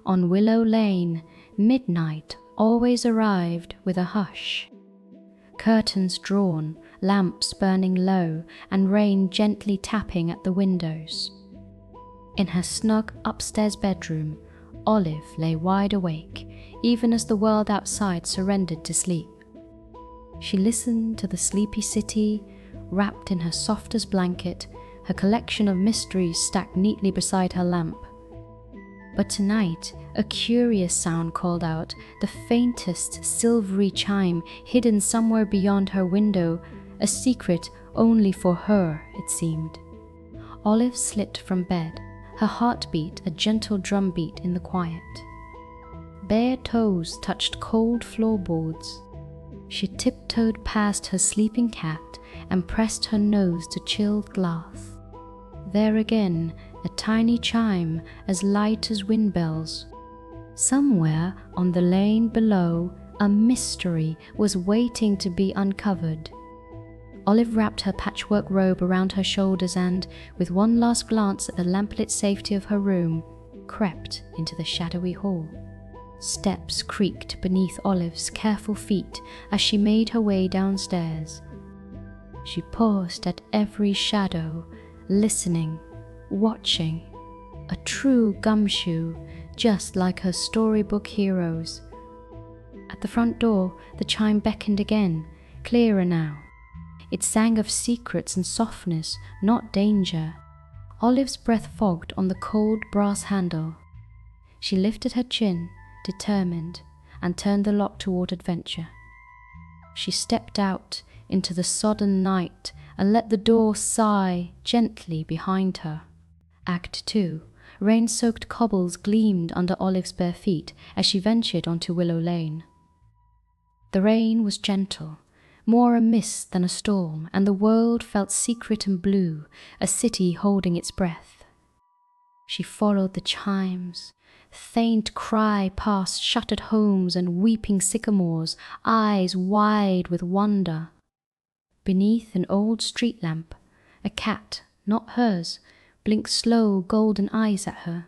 On Willow Lane, midnight always arrived with a hush. Curtains drawn, lamps burning low, and rain gently tapping at the windows. In her snug upstairs bedroom, Olive lay wide awake, even as the world outside surrendered to sleep. She listened to the sleepy city, wrapped in her softest blanket, her collection of mysteries stacked neatly beside her lamp. But tonight, a curious sound called out, the faintest silvery chime hidden somewhere beyond her window, a secret only for her, it seemed. Olive slipped from bed, her heartbeat a gentle drumbeat in the quiet. Bare toes touched cold floorboards. She tiptoed past her sleeping cat and pressed her nose to chilled glass. There again, a tiny chime as light as wind bells. Somewhere on the lane below, a mystery was waiting to be uncovered. Olive wrapped her patchwork robe around her shoulders and, with one last glance at the lamplit safety of her room, crept into the shadowy hall. Steps creaked beneath Olive's careful feet as she made her way downstairs. She paused at every shadow, listening, watching, a true gumshoe, just like her storybook heroes. At the front door, the chime beckoned again, clearer now. It sang of secrets and softness, not danger. Olive's breath fogged on the cold brass handle. She lifted her chin, determined, and turned the lock toward adventure. She stepped out into the sodden night and let the door sigh gently behind her. Act 2. Rain-soaked cobbles gleamed under Olive's bare feet as she ventured onto Willow Lane. The rain was gentle, more a mist than a storm, and the world felt secret and blue, a city holding its breath. She followed the chimes, faint cry past shuttered homes and weeping sycamores, eyes wide with wonder. Beneath an old street lamp, a cat, not hers, blinked slow golden eyes at her.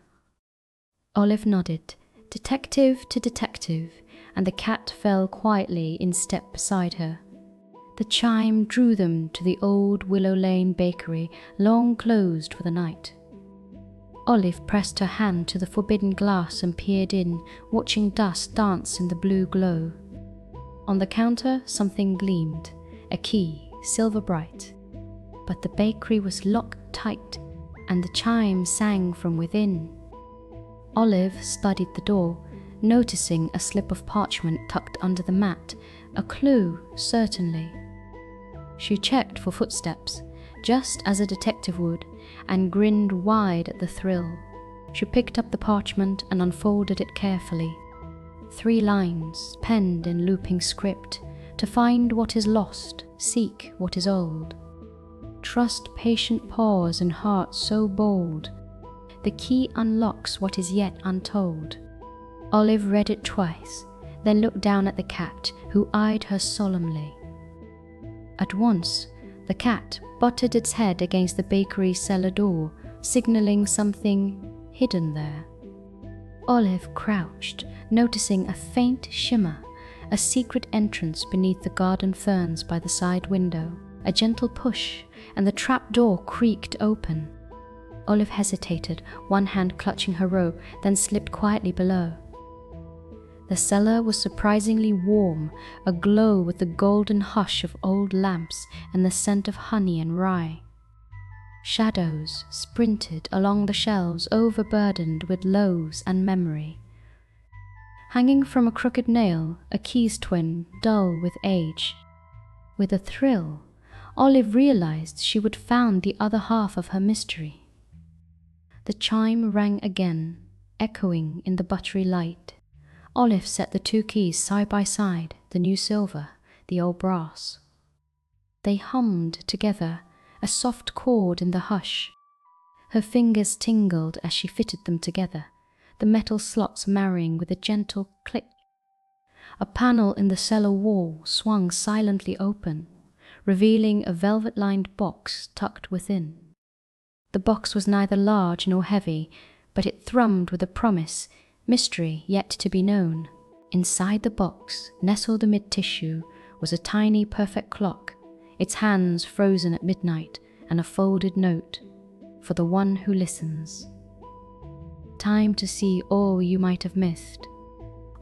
Olive nodded, detective to detective, and the cat fell quietly in step beside her. The chime drew them to the old Willow Lane bakery, long closed for the night. Olive pressed her hand to the forbidden glass and peered in, watching dust dance in the blue glow. On the counter, something gleamed, a key, silver bright. But the bakery was locked tight, and the chime sang from within. Olive studied the door, noticing a slip of parchment tucked under the mat, a clue, certainly. She checked for footsteps, just as a detective would, and grinned wide at the thrill. She picked up the parchment and unfolded it carefully. 3 lines, penned in looping script, to find what is lost, seek what is old. Trust patient pause and heart so bold. The key unlocks what is yet untold. Olive read it twice, then looked down at the cat, who eyed her solemnly. At once, the cat butted its head against the bakery cellar door, signaling something hidden there. Olive crouched, noticing a faint shimmer, a secret entrance beneath the garden ferns by the side window. A gentle push, and the trap door creaked open. Olive hesitated, one hand clutching her robe, then slipped quietly below. The cellar was surprisingly warm, aglow with the golden hush of old lamps and the scent of honey and rye. Shadows sprinted along the shelves, overburdened with loaves and memory. Hanging from a crooked nail, a keys twin, dull with age. With a thrill, Olive realized she would found the other half of her mystery. The chime rang again, echoing in the buttery light. Olive set the 2 keys side by side, the new silver, the old brass. They hummed together, a soft chord in the hush. Her fingers tingled as she fitted them together, the metal slots marrying with a gentle click. A panel in the cellar wall swung silently open, revealing a velvet-lined box tucked within. The box was neither large nor heavy, but it thrummed with a promise, mystery yet to be known. Inside the box, nestled amid tissue, was a tiny perfect clock, its hands frozen at midnight, and a folded note, for the one who listens. Time to see all you might have missed.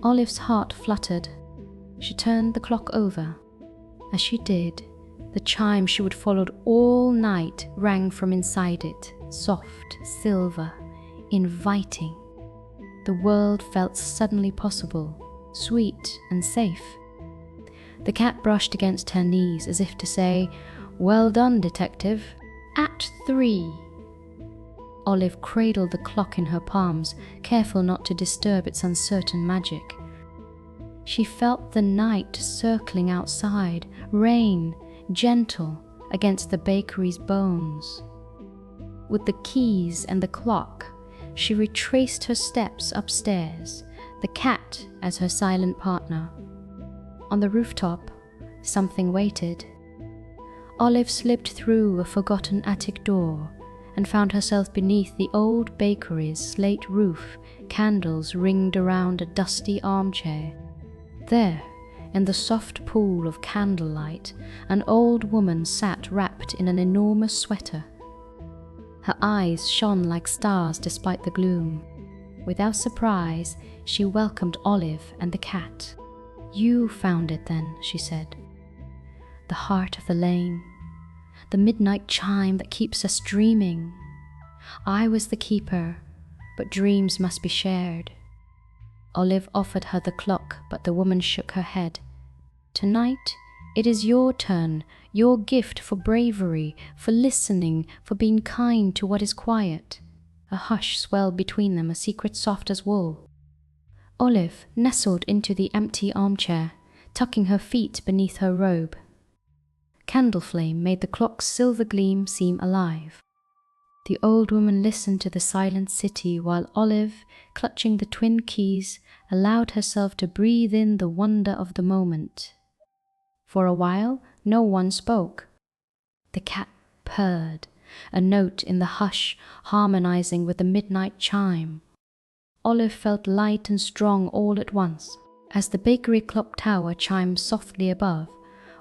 Olive's heart fluttered. She turned the clock over. As she did, the chime she would followed all night rang from inside it, soft, silver, inviting. The world felt suddenly possible, sweet and safe. The cat brushed against her knees as if to say, "Well done, detective. At 3. Olive cradled the clock in her palms, careful not to disturb its uncertain magic. She felt the night circling outside, rain, gentle, against the bakery's bones. With the keys and the clock, she retraced her steps upstairs, the cat as her silent partner. On the rooftop, something waited. Olive slipped through a forgotten attic door and found herself beneath the old bakery's slate roof, candles ringed around a dusty armchair. There, in the soft pool of candlelight, an old woman sat wrapped in an enormous sweater. Her eyes shone like stars despite the gloom. Without surprise, she welcomed Olive and the cat. "You found it then," she said. "The heart of the lane, the midnight chime that keeps us dreaming. I was the keeper, but dreams must be shared." Olive offered her the clock, but the woman shook her head. "Tonight, it is your turn, your gift for bravery, for listening, for being kind to what is quiet." A hush swelled between them, a secret soft as wool. Olive nestled into the empty armchair, tucking her feet beneath her robe. Candle flame made the clock's silver gleam seem alive. The old woman listened to the silent city while Olive, clutching the twin keys, allowed herself to breathe in the wonder of the moment. For a while, no one spoke. The cat purred, a note in the hush harmonizing with the midnight chime. Olive felt light and strong all at once. As the bakery clock tower chimed softly above,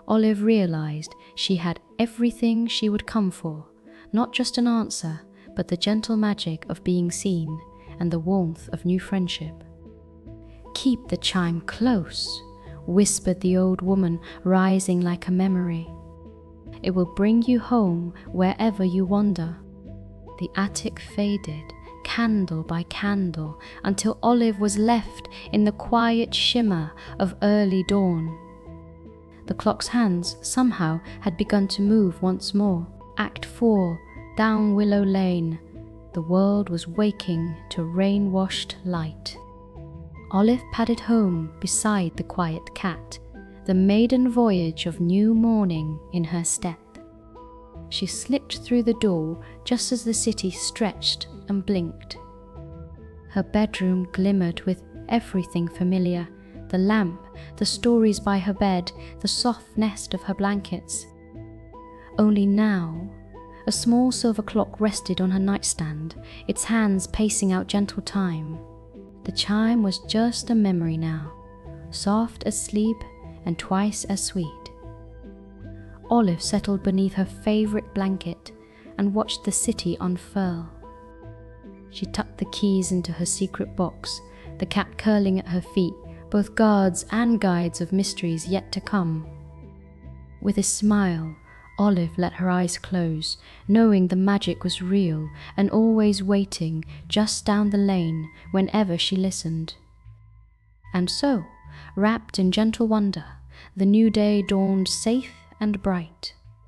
Olive realized she had everything she would come for. Not just an answer, but the gentle magic of being seen and the warmth of new friendship. "Keep the chime close," whispered the old woman, rising like a memory. "It will bring you home wherever you wander." The attic faded, candle by candle, until Olive was left in the quiet shimmer of early dawn. The clock's hands somehow had begun to move once more. Act 4, down Willow Lane. The world was waking to rain-washed light. Olive padded home beside the quiet cat, the maiden voyage of new morning in her step. She slipped through the door just as the city stretched and blinked. Her bedroom glimmered with everything familiar, the lamp, the stories by her bed, the soft nest of her blankets. Only now, a small silver clock rested on her nightstand, its hands pacing out gentle time. The chime was just a memory now, soft as sleep and twice as sweet. Olive settled beneath her favorite blanket and watched the city unfurl. She tucked the keys into her secret box, the cat curling at her feet, both guards and guides of mysteries yet to come. With a smile, Olive let her eyes close, knowing the magic was real and always waiting just down the lane whenever she listened. And so, wrapped in gentle wonder, the new day dawned safe and bright.